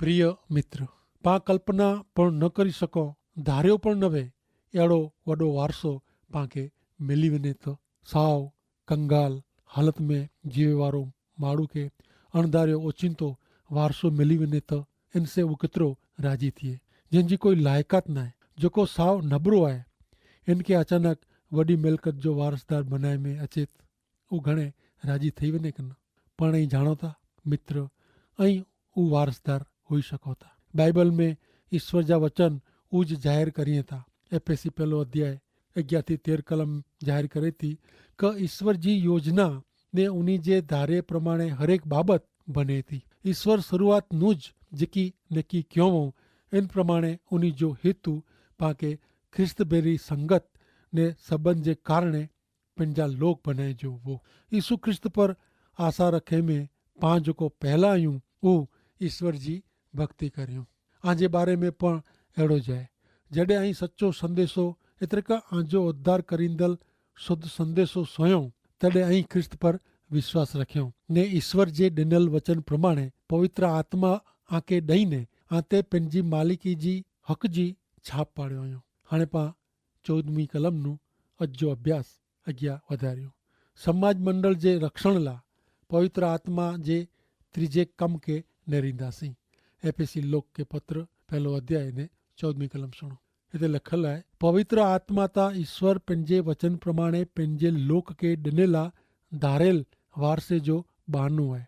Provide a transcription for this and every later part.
પ્રિય મિત્ર, પા કલ્પના પણ ન કરી શકો, ધાર્યો પણ નવે એડો વડો વારસો પાંકે મેળવીને તો સાવ કંગાલ હાલત में जीवे वारो माण्हू खे अणधारियो ओचिंतो वारसो मिली वञे त इन से उहो केतिरो राज़ी थिए। जंहिंजी कोई लाइक़ात न आहे, जेको साव नबरो आहे, इनखे अचानक वॾी मिल्कत जो वारसदार बनाए में अचे त उहो घणे राज़ी थी वञे कि न। पाण ई ॼाणो था मित्र, ऐं उहो वारसदार हुई सघो था। बाइबल में ईश्वर जा वचन उज ज़ाहिर करिए था। एफएसी 1 अध्याय 11-13 कलम ज़ाहिर करे थी कि ईश्वर जी योजना ने उन्हीं जे धारे प्रमाणे हरेक बाबत बने थी। ईश्वर शुरुआत नुज जेकी नकी क्यों हो, इन प्रमाणे उन्हीं जो हेतु पाके ख्रिस्त बेरी संगत ने संबंध जे कारणे पंहिंजा लोक बनाए जो वो यीशु ख्रिस्त पर आशा रखे में पांच को पहला आयूं वो ईश्वर जी भक्ति करियूं। आजे बारे में पण अहिड़ो जाए जॾहिं आई सच्चो संदेशो एतिरे का आंजो उद्धार करींदल शुद्ध संदेशो सोयो, तॾहिं आई ख्रिस्त पर विश्वास रखियो ने ईश्वर जे ॾिनल वचन प्रमाणे पवित्र आत्मा आके ॾईने आते पंहिंजी मालिकी जी हक़ जी छाप पाड़ियो हुयो। हाणे पां 14वीं कलम नु अॼु जो अभ्यास अॻियां वधारियो। समाज मंडल जे रक्षण लाइ पवित्र आत्मा जे त्रीजे कम के नेरींदासीं। एफएसी लोक के पत्र 1 अध्याय ने 14वीं कलम सुनो। हिते लिखल आहे, पवित्र आत्मा ता ईश्वर पंहिंजे वचन प्रमाणे पंहिंजे लोक के ॾिनल धारेल वारसे जो बहानो आहे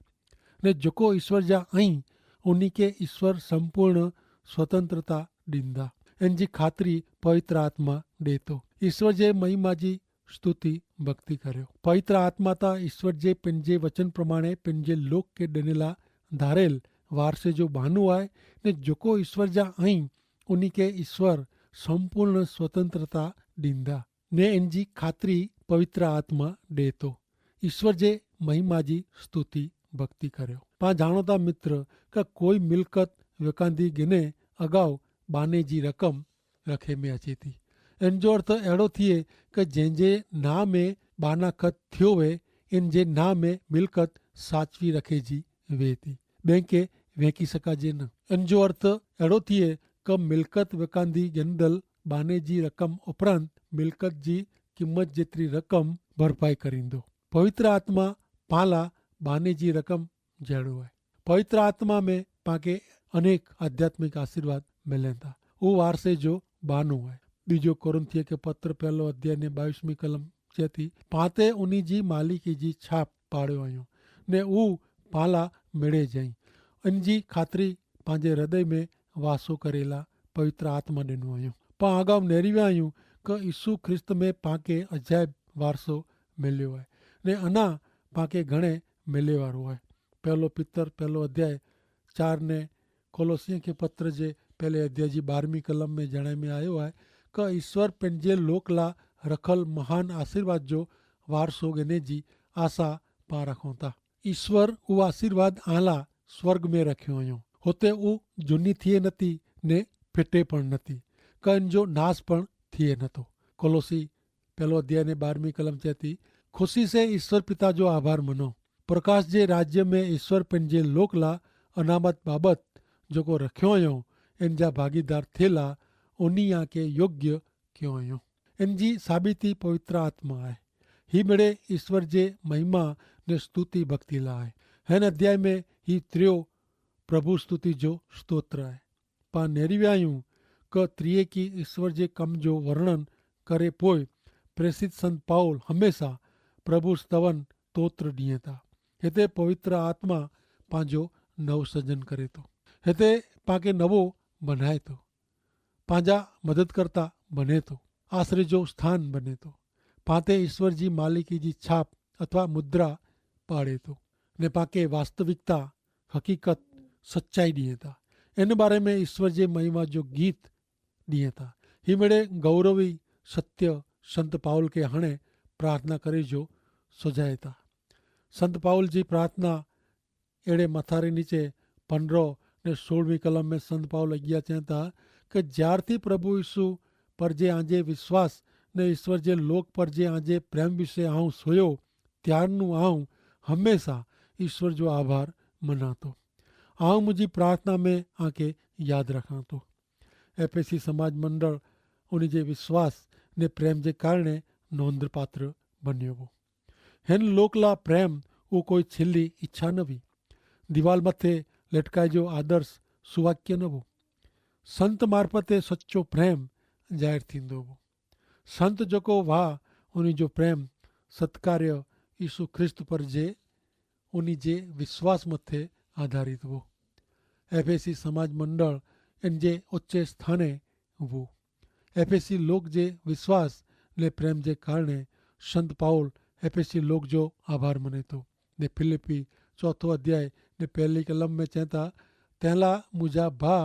ने जेको ईश्वर जा आहीं उन्हीं के ईश्वर संपूर्ण स्वतंत्रता ॾींदा। इन जी ख़ातिरी पवित्र आत्मा ॾे थो। ईश्वर जे महिमा जी स्तुति भक्ति करियो। पवित्र आत्मा ता ईश्वर जे पंहिंजे वचन प्रमाणे पंहिंजे लोक के ॾिनल धारेल वारसे जो बहानो आहे ने जेको ईश्वर जा आहीं उन्हीं के ईश्वर संपूर्ण स्वतंत्रता ॾींदा ने इन जी ख़ातिरी पवित्र आत्मा ॾे थो। ईश्वर जे महिमा जी स्तुति भक्ति करियो। पां जाणो था मित्र का कोई मिल्कत विकांदी गिने अगाउ बाने जी रक़म रखे में अचे थी। इन जो अर्थ अहिड़ो थिए कि जंहिंजे नाम में बाना खत थियो वे इन जे नाम में मिल्कत साचवी रखे जी वे थी, ॿिए खे वेकी सघिजे न। इन जो अर्थ अहिड़ो थिए कि मिल्कत विकांदी गिनदल बाने जी रक़म उपरांत मिल्कत जी क़ीमत जेतिरी रक़म भरपाई करींदो। पवित्र आत्मा पाला बाने जी रक़म जहिड़ो आहे। पवित्र आत्मा में पाके अनेक आध्यात्मिक आशीर्वाद मिलनि था। उहो वारसे जो बहानो आहे। बीजो कोरिन्थियो के पत्र 1 अध्याय ने 22वीं कलम चए थी, पाते उन्हीं जी मालिकी जी छाप पाड़ियो आहियूं ने उहो पाला मिड़े जाई। इन जी ख़ातिरी पंहिंजे हृदय में वासो करेला पवित्र आत्मा ॾिनो आहियूं। पां अगाउ नेरी विया आहियूं कि यीशु ख्रिस्त में पाके अजाइब वारसो मिलियो आहे ने अञा पाके घणे मिले वारो आहे। 1 पीतर 1 अध्याय 4 ने कोलोसियों के पत्र जे 1 अध्याय जी 12वीं कलम में जणे में आयो आहे कि ईश्वर पंहिंजे लोक ला रखल महान आशीर्वाद जो वारसो गिने जी आशा पा रखूं था। ईश्वर उहो आशीर्वाद आला स्वर्ग में रखियो हुयो। हुते उहो जुनी थिए नथी ने फिटे पण नथी, कि इन जो नाश पण थिए नथो। कोलोसी 1 अध्याय ने 12वीं कलम चए थी, खुशी से ईश्वर पिता जो आभार मनो। प्रकाश जे राज्य में ईश्वर पंहिंजे लोक ला अनामत बाबत जेको रखियो हुयो इन जा भागीदार थियला उन्हीं आके योग्य कयो हुयो। इन जी साबिती पवित्र आत्मा आहे। ही मिड़े ईश्वर जे महिमा ने स्तुति भक्ति ला आहे। हिन अध्याय में ही त्रियो प्रभु स्तुति जो स्तोत्र आहे। पां नेरी विया आहियूं कि त्रिएकी ईश्वर जे कम जो वर्णन करे पोइ प्रेसित संत पाउल हमेशा प्रभु स्तवन स्तोत्र ॾिए था। हिते पवित्र आत्मा पंहिंजो नव सृजन करे थो। हिते पाके नवो बनाए थो, पंहिंजा मददकर्ता बने थो, आश्रय जो स्थान बने थो, पाते ईश्वर जी मालिकी जी छाप अथवा मुद्रा पाड़े थो ने पाके वास्तविकता हक़ीक़त सच्चाई ॾिए था। इन बारे में ईश्वर जे महिमा जो गीत ॾिए था। ही मिड़े गौरवी सत्य संत पाउल के हाणे प्रार्थना करे जो सुझाए था। संत पाउल जी प्रार्थना अहिड़े मथारे नीचे 15 ने 16वीं कलम में संत पाउल अॻियां चवनि था कि ज्यारथी प्रभु यीशु पर जे आंजे विश्वास ने ईश्वर जे लोक पर जे आंजे प्रेम विषय आऊं सोयो त्यारनु आऊं हमेशा ईश्वर जो आभार मना थो। आऊं मुझी प्रार्थना में आके याद रखां तो। एफएसी समाज मंडल उन जे विश्वास ने प्रेम के कारण नोंद पात्र बन्यो वो। हिन लोकला प्रेम वो कोई छिल्ली इच्छा न हुई। दीवाल मथे लटकाए जो आदर्श सुवाक्य न वो। संत मार्फते सच्चो प्रेम जाहिर थींदो वो। संत जो वाह उन जो प्रेम सत्कार्य यीशु ख्रिस्त पर जे उन जे विश्वास मथे आधारित वो। एफएसी समाज मंडल इन जे उच्चे स्थाने वो। एफएसी लोक जे विश्वास ने प्रेम के कारण संत पाउल एफएसी लोक जो आभार मने तो ने फिलिपी चौथो अध्याय ने पहली कलम में चेता तैला मुझा भा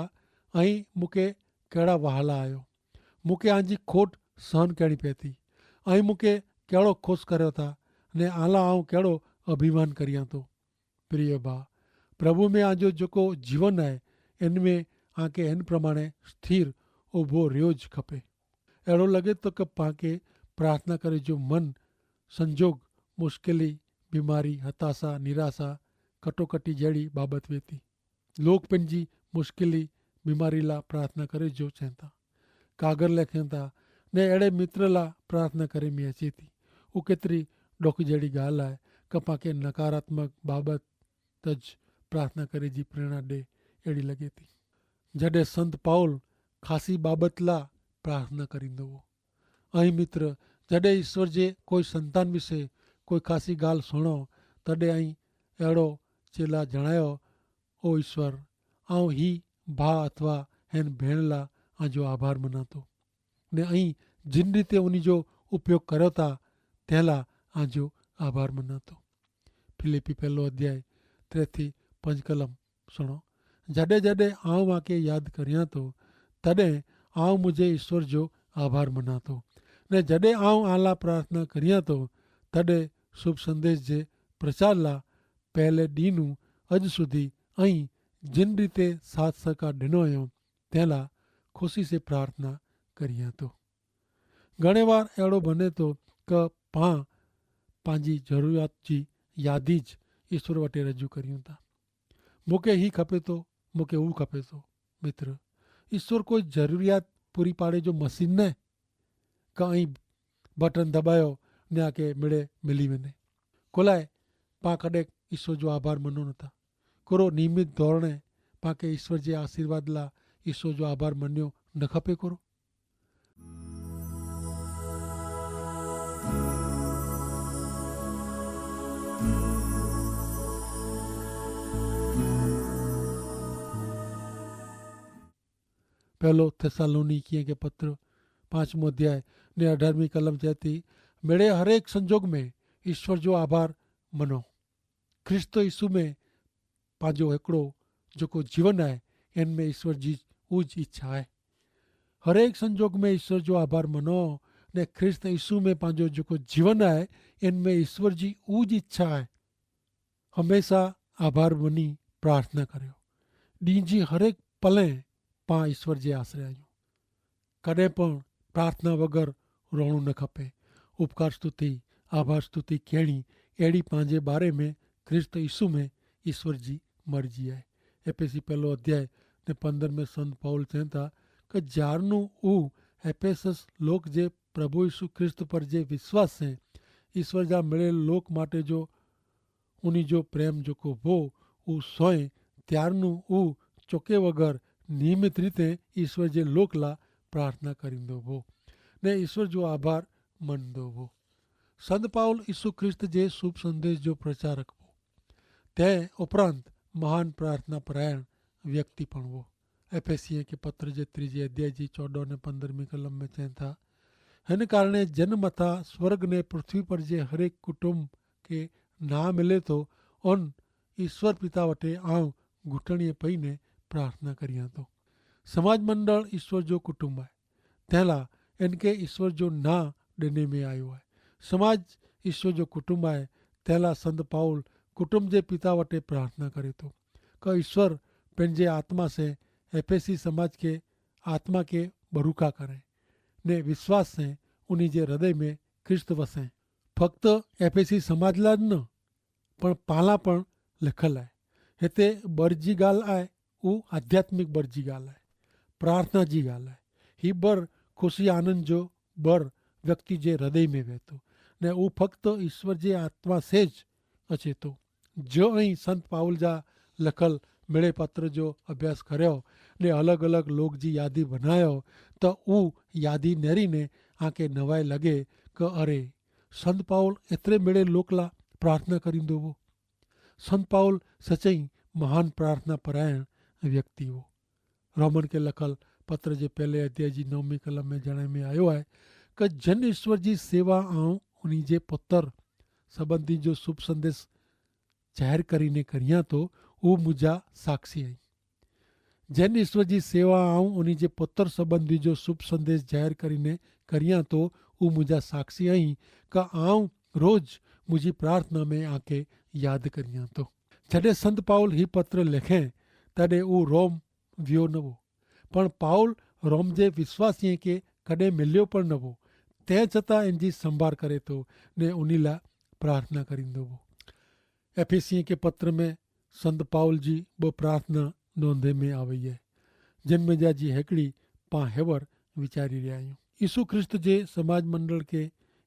आई मुके कड़ा वहाला आयो, मुके आंजी खोट सहन करनी पई थी, आई मुके केड़ो खुश कर्यो था ने आला आऊं केड़ो अभिमान करिया तो। प्रिय बा प्रभु में आजो जो जीवन है इनमें आके इन प्रमाणे स्थिर उभो रियोज खपे। अड़ो लगे तो कि पाके प्रार्थना करे जो मन संजोग मुश्किली बीमारी हताशा निराशा कटोकटी जड़ी बाबत वेती लोग पंजी मुश्किली बीमारी ला प्रार्थना करे जो चेता कागर लिखें था ने अड़े मित्र ला प्रार्थना करे में अचे थी। वो केतरी डोक जड़ी गाल है कि पाके नकारात्मक बाबत तज प्रार्थना करे जी प्रेरणा दे एड़ी लगे थी। जडे संत पाउल खासी बाबत ला प्रार्थना करींदो वो। अही मित्र जडे ईश्वर जे कोई संतान विषे कोई खासी गाल सुनो तडे अही अड़ो चेला जणायो ओ ईश्वर आऊं ही भा अथवा हेन भेण ला आजो आभार मनातो ने अही जिन रीते उन जो उपयोग कर्यो था तेला आजो आभार मनातो। फिलिपी पहलो अध्याय 3-5 कलम सुनो। जडे जडे आऊं आके याद करिया तो तडे आऊं मुझे ईश्वर जो आभार मनातो ने जडे आऊं आला प्रार्थना करिया तो तडे शुभ संदेश जे प्रचार ला पहले दीनू अज सुधी अही जिन रीते साथ सहकार दिनो आयो तेला खुशी से प्रार्थना करिया तो। घणे बार अड़ो बने तो क पांजी जरूरियात जी यादी ज ईश्वर वटे रजू करियूं था। मुके ही खपे तो मुके ऊ खपे तो। मित्र ईश्वर कोई जरूरियात पूरी पाड़े जो मशीन न कहीं बटन दबायो ने आके मिले मिली वने कोलाए पा कदे ईश्वर जो आभार मनो नथा करो नियमित धोरणे पाके ईश्वर जे आशीर्वाद ला ईश्वर जो आभार मन्यो न खपे करो। पहलो थेसालोनिकियों के पत्र 5वां अध्याय ने 18वीं कलम कहती मेरे हरेक संजोग में ईश्वर जो आभार मनो। ख्रिस्त यीशु में पांजो एकड़ो जो जीवन है इनमें ईश्वर जी उज इच्छा है। हरेक संजोग में ईश्वर जो आभार मनो ने ख्रिस्त यीशु में पांजो जो जीवन है इनमें ईश्वर जी उज इच्छा है। हमेशा आभार मनी प्रार्थना करो। डी जी हरेक पले पा ईश्वर जे आश्रय आयूं। कदें पण प्रार्थना वगर रोणू न खपे। उपकार स्तुति आभार स्तुति कहणी एड़ी पांजे बारे में ख्रिस्त यीशु में ईश्वर जी मर्जी है। एफएसी पहलो अध्याय ने 15 में संत पौल कहता कि जारनु ऊ एफेसस लोक जे प्रभु यीशु ख्रिस्त पर जे विश्वास है ईश्वर जा मिले लोक माटे जो उनी जो प्रेम जो को वो ऊ सोए त्यारनु ऊ चोके वगर नियमित रीते ईश्वर जे लोक ला प्रार्थना करींदो वो ने ईश्वर जो आभार मनदो वो। संत पाउल यीशु ख्रिस्त जे शुभ संदेश जो प्रचारक वो ते उपरांत महान प्रार्थना परायण व्यक्ति पण वो। एफएसी के पत्र जे 3 अध्याय जी 14 ने 15वीं कलम में चें था हिन कारणे जन मथा स्वर्ग ने पृथ्वी पर जे हरेक कुटुंब के ना मिले तो उन ईश्वर पिता वटे आऊं घुटणीअ पई ने प्रार्थना करिया तो। समाज मंडल ईश्वर जो कुटुंब है तेला इनके ईश्वर जो ना देने में आयो है। समाज ईश्वर जो कुटुंब है तेला संत पाउल कुटुंब जे पिता वटे प्रार्थना करे तो का ईश्वर पंहिंजे आत्मा से एफएसी समाज के आत्मा के बरूका करे ने विश्वास से उन्हीं जे हृदय में ख्रिस्त वसे। फक्त एफएसी समाज ला न पण पाला पण लिखल है हिते बर जी ॻाल्हि आहे उहा आध्यात्मिक बर जी ॻाल्हि आहे, प्रार्थना जी ॻाल्हि आहे। ही बर ख़ुशी आनंद जो बर व्यक्ति जे हृदय में वेहे थो ने उहो फक़्ति ईश्वर जे आत्मा से ज अचे थो। जो ऐं संत पाउल जा लखल मिड़े पत्र जो अभ्यास कर्यो ने अलग अलग लोक जी यादी बनायो त उहो यादी नेरीने आके नवाए लगे कि अरे संत पाउल एतिरे मिड़े लोक ला प्रार्थना करींदो हो। संत पाउल सचई महान प्रार्थना परायण व्यक्ति हो। रोमन के लखल पत्र जे पहले अध्याय जी 9वीं कलम में जणे में आयो है कि जन ईश्वर जी सेवा आऊं उन्हीं जे पुत्र संबंधी जो शुभ संदेश जाहिर करीने करियां तो वो मुझा साक्षी आई। जन ईश्वर जी सेवा आऊं उन्हीं जे पुत्र संबंधी जो शुभ संदेश जाहिर करीने करियां तो वो मुझा साक्षी आई का आऊं रोज मुझी प्रार्थना में आके याद करियां तो। जॾहिं संत पाउल ही पत्र लिखें तॾहिं उहो रोम वियो न हो, पण पाउल रोम जे विश्वासीअ खे कॾहिं मिलियो पण न हो। तंहिं छतां इन जी संभार करे थो ने उन लाइ प्रार्थना करींदो हो। एफेसिअ के पत्र में संत पाउल जी ॿ प्रार्थना नोंधे में आवई है, जिन में जा जी हिकिड़ी पां हेवर वीचारी रहिया आहियूं। यीशु ख्रिस्त जे समाज मंडल के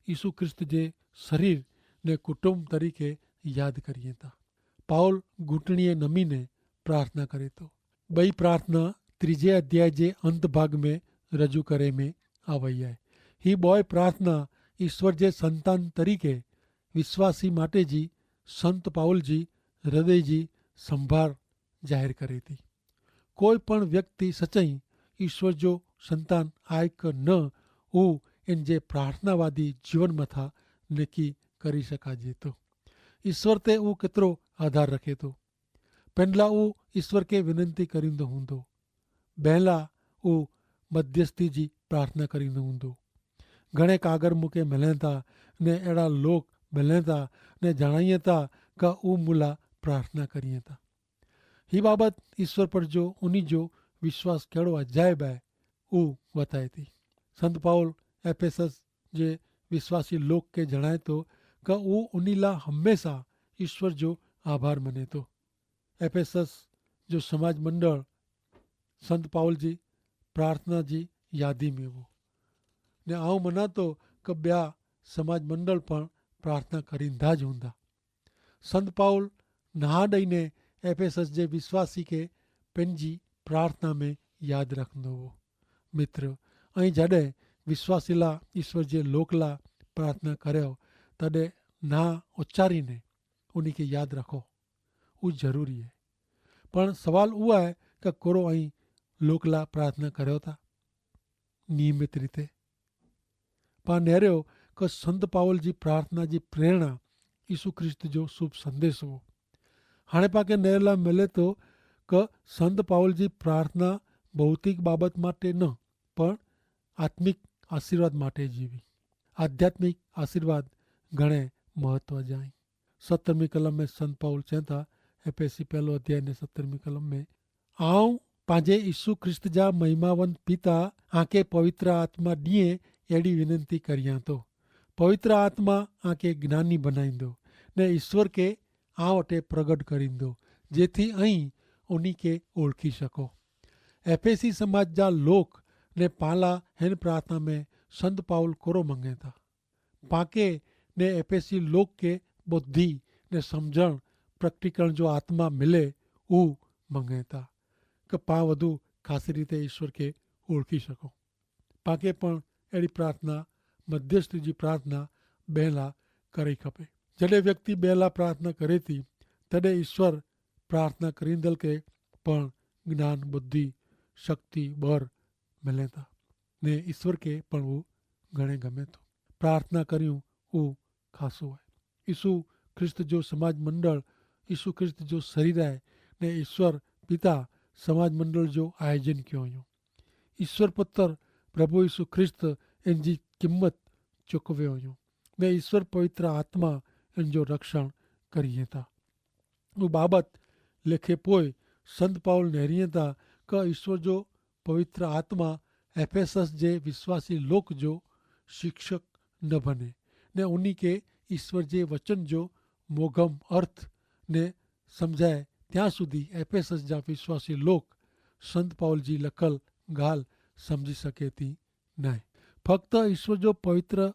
यीशु ख्रिस्त जे शरीर ने कुटुंब तरीके याद करिए था। पाउल घुटणीअ नमीने प्रार्थना करे थो। ॿई प्रार्थना त्रीजे अध्याय जे अंत भाग में रजू करे में आवई आहे। ही ॿोय प्रार्थना ईश्वर जे संतान तरीके विश्वासी माटे जी संत पाउल जी हृदय जी संभार जाहिर करे थी। कोई पण व्यक्ति सचई ईश्वर जो संतान आहे कि न हू इन जे प्रार्थनावादी जीवन मथा नकी करी सघाजे थो। ईश्वर ते उहो केतिरो आधार रखे थो। पहिला उहो ईश्वर खे विनंती करींदो हूंदो, ॿियला उहो मध्यस्थी जी प्रार्थना करींदो हूंदो। घणे कागर मूंखे मिलनि था ने अहिड़ा लोग मिलनि था ने जणाइनि था कि उहो मूला प्रार्थना करिए था। ही बाबत ईश्वर पर जो उन्हीं जो विश्वास कहिड़ो अजाइब आहे उहो वताए थी। संत पाउल एफेसस जे विश्वासी लोक खे जणाए थो कि उहो उन लाइ हमेशा ईश्वर जो आभार मने थो। एफेसस जो समाज मंडल संत पाउल जी प्रार्थना जी यादी में हो ने आऊं मना थो कि ॿिया समाज मंडल पण प्रार्थना करींदा ज हूंदा। संत पाउल नहा ॾेईने एफेसस जे विश्वासी खे पंहिंजी प्रार्थना में यादि रखंदो हो। मित्र, ऐं जॾहिं विश्वासी लाइ ईश्वर जे लोक लाइ प्रार्थना करियो तॾहिं ना उचारीने उन खे यादि रखो, उहो ज़रूरी आहे। पण सवाल उहो आहे कि कोरो ऐं लोक लाइ प्रार्थना करियो था नियमित रीते। पां नेरियो कि संत पाउल जी प्रार्थना जी प्रेरणा यीशु ख्रिस्त जो शुभ संदेश हो। हाणे पाण नेर लाइ मिले थो कि संत पाउल जी प्रार्थना भौतिक बाबत माटे न पण आत्मिक आशीर्वाद माटे जी हुई। आध्यात्मिक आशीर्वाद घणे महत्व जा आहिनि। 17वीं कलम में संत पाउल चवनि था, एफएसी 1 अध्याय ने 17वीं कलम में, आऊं पंहिंजे यीशु ख्रिस्त जा महिमावंत पिता आके पवित्र आत्मा ॾींहुं अहिड़ी विनंती करियां थो। पवित्र आत्मा आके ज्ञानी बनाईंदो ने ईश्वर खे आ वटि प्रगट करींदो जेथी ऐं उन्हीं खे ओळखी सको। एफएसी समाज जा लोक ने पाला हिन प्रार्थना में संत पाउल कोरो मंगे था। पाके ने एफएसी लोक के बुद्धि ने समझण प्रकटीकरण जो आत्मा मिले ऊ मंगे था कि पां वधु ख़ासि रीते ईश्वर खे ओळखी सको। पाके पण अहिड़ी प्रार्थना मध्यस्थ जी प्रार्थना ॿिए करे खपे। जॾहिं व्यक्ति ॿिए प्रार्थना करे थी तॾहिं ईश्वर प्रार्थना करींदड़ खे पण ज्ञान बुद्धि शक्ति ॿर मिले था ने ईश्वर खे पण उहो घणे गमे थो। प्रार्थना करियूं उहो ख़ासो आहे। यीशु ख्रिस्त जो समाज मंडल यीशु ख्रिस्त जो शरीर आहे ने ईश्वर पिता समाज मंडल जो आयोजन कयो हुयो। ईश्वर पुत्र प्रभु यीशु ख्रिस्त इन जी क़ीमत चुकवियो हुयो ने ईश्वर पवित्र आत्मा इन जो रक्षण करिए था। उहो बाबत लिखे पोइ संत पाउल नेरिए था कि ईश्वर जो पवित्र आत्मा एफेसस जे विश्वासी लोक जो शिक्षक न बने ने उन्हीं के ईश्वर जे वचन जो मोगम अर्थ ने समझाए ત્યાં સુધી એફેસસ जा विश्वासी लोक संत पाउल जी लखल गाल समझी सके थी नहीं। फक्त ईश्वर जो पवित्र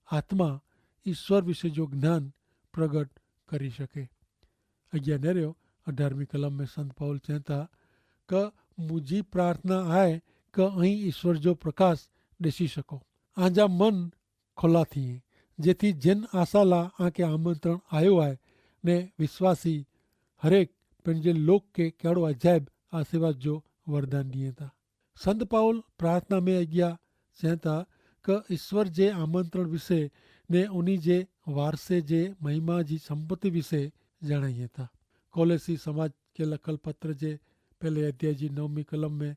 आत्मा ईश्वर विषय जो ज्ञान प्रगट करी सके। अॻियां नेरियो 18वीं कलम में संत पाउल चवनि था कि मुंहिंजी प्रार्थना आहे कि અહીં ईश्वर जो प्रकाश ॾिसी सको, आंजा मन खुला थिए, જેથી जिन आशा ला आके आमंत्रण आयो आहे ने विश्वासी हरेक पंहिंजे लोक के कहिड़ो अजायब आशीर्वाद जो वरदान ॾिए था। संत पाउल प्रार्थना में अॻियां चवनि था कि ईश्वर जे आमंत्रण विषय ने उन्ही जे वारसे जे महिमा जी संपत्ति विषय ॼाणाइए था। कोलेसी समाज के लखल पत्र जे पहले अध्याय जी 9वीं कलम में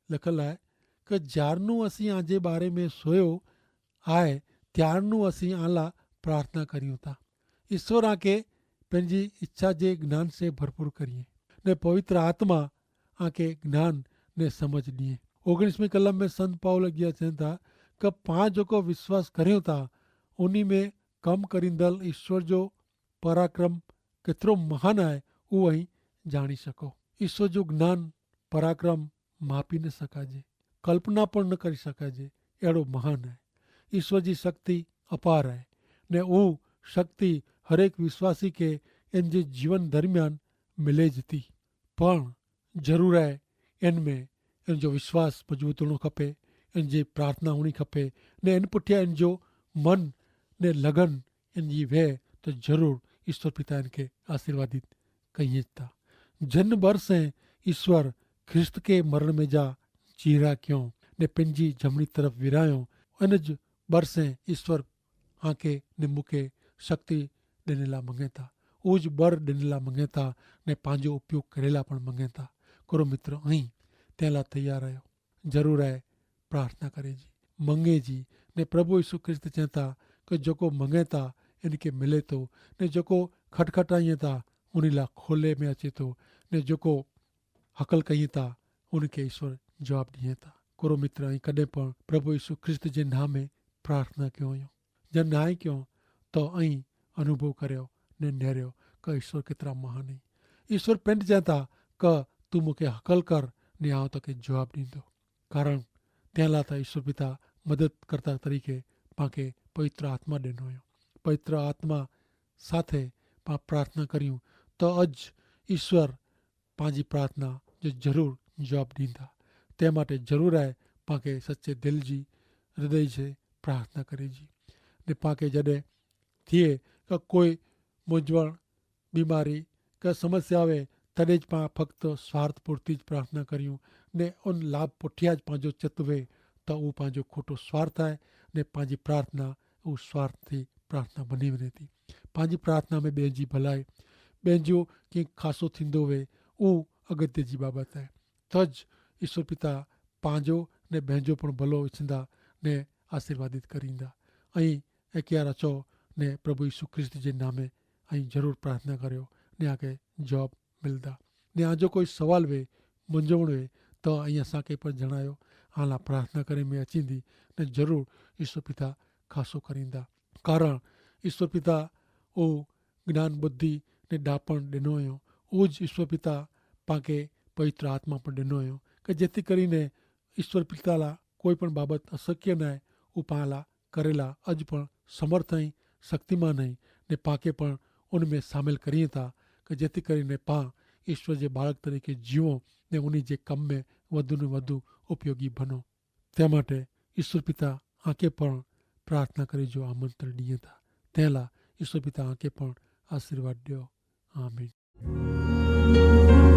लखल आहे कि ज्यारनू असीं आजे बारे में सोयो आहे ત્યારનું ਅਸੀਂ आला प्रार्थना करियूं था। ईश्वर आके पंहिंजी इच्छा जे ज्ञान से भरपूर करिए ने पवित्र आत्मा आके ज्ञान ने समझ ॾिए। 19वीं कलम में संत पाउल अॻियां चवनि था कि पाण जेको विश्वास करियूं था उन्ही में कमु करींदड़ ईश्वर जो पराक्रम केतिरो महान आहे उहो ई ॼाणी सको। ईश्वर जो ज्ञान पराक्रम मापी न सघिजे, कल्पना पण न करे सघिजे, अहिड़ो महान आहे। ईश्वर जी शक्ति अपार है ने वो शक्ति हरेक विश्वासी के इन जे जीवन दरमियान मिले थी, पण जरूर है इनमें इन जो विश्वास मजबूत होना खपे, इन जी प्रार्थना होनी खपे ने इन पुठियां इन जो मन ने लगन इन जी वे तो जरूर ईश्वर पिता इनके आशीर्वादित कहिए था। जन बरसें ईश्वर ख्रिस्त के मरण में जा चीरा क्यों ने पंहिंजी जमणी तरफ विरायो, इन बरसें ईश्वर आके ने मूंखे शक्ति ॾिनला मङे था, उज बर ॾिनला मङे था ने पंहिंजो उपयोग करेला पण मङे था। करो मित्र ऐं तंहिं लाइ तयारु आहियो, ज़रूरु आहे प्रार्थना करे जी, मङे जी ने प्रभु यीशु ख्रिस्त चवनि था कि जेको मङे था इनखे मिले थो ने जेको खटखटाईं था उन लाइ खोले में अचे थो ने जेको हकल कयूं था उनखे ईश्वर जवाबु ॾिए था। करो मित्र ऐं कॾहिं पण प्रभु यीशु ख्रिस्त जे नाम में प्रार्थना कयो हुयो, जन नाहे कयो तो ऐं अनुभव करियो ने नेरियो कि ईश्वर केतिरा महान आहिनि। ईश्वर पिंड चवनि था कि तूं मूंखे हकल कर ने आउं तोखे जवाबु ॾींदो, कारण तंहिं लाइ त ईश्वर पिता मदद करता तरीक़े पाणखे पवित्र आत्मा ॾिनो हुयो। पवित्र आत्मा साथे पाण प्रार्थना करियूं तो अॼु ईश्वर पंहिंजी प्रार्थना जो ज़रूरु जवाबु ॾींदा। तंहिं माटे ज़रूरु आहे पाणखे सचे दिलि जी हृदय से प्रार्थना करे जी ने पाणखे जॾहिं थिए कि कोई मुंझवण बीमारी का समस्या आवे तॾहिं ज पाण फक्त स्वार्थ पूर्ति ज प्रार्थना करियूं ने उन लाभ पुठियां ज पंहिंजो चित वे त उहो पंहिंजो खोटो स्वार्थ आहे ने पंहिंजी प्रार्थना उहो स्वार्थी प्रार्थना बनी वञे थी। पंहिंजी प्रार्थना में ॿिए जी भलाई, ॿियनि जो कीअं ख़ासो थींदो वे उहो अॻिते जी बाबति आहे। त ज ईश्वर पिता पंहिंजो ने ॿियनि जो पण भलो इच्छंदा ने आशीर्वादित करींदा। ऐं एकियारा चओ ने प्रभु यीशु ख्रिस्त जे नामे ऐं ज़रूरु प्रार्थना करियो ने आके जवाबु मिलंदा। ने आजो कोई सवाल वे मुंझवण वे तो ऐं असांखे पण जणायो, हालां प्रार्थना करे में अचींदी ने ज़रूरु ईश्वर पिता ख़ासो करींदा। कारण ईश्वर पिता उहो ज्ञान बुद्धि ने ॾापण ॾिनो हुयो, उहो ज ईश्वर पिता पाणखे पवित्र आत्मा पण ॾिनो हुयो कि जेतिरी કરીને ईश्वर पिता लाइ कोई पण बाबति अशक्य न आहे, उहो पाण लाइ करेला अॼु पण समर्थ ऐं शक्तिमान आहिनि ने पाणखे पण उन में शामिल करिए था कि जेतिरी કરીને पाण ईश्वर जे बालक तरीक़े जीवो ने उन जे कम में वधु ने वधु उपयोगी बनो। तंहिं माटे ईश्वर पिता आके पण प्रार्थना करे जो आमंत्रण ॾिए था। तंहिं लाइ ईश्वर पिता आके पण आशीर्वाद ॾियो। आमीन।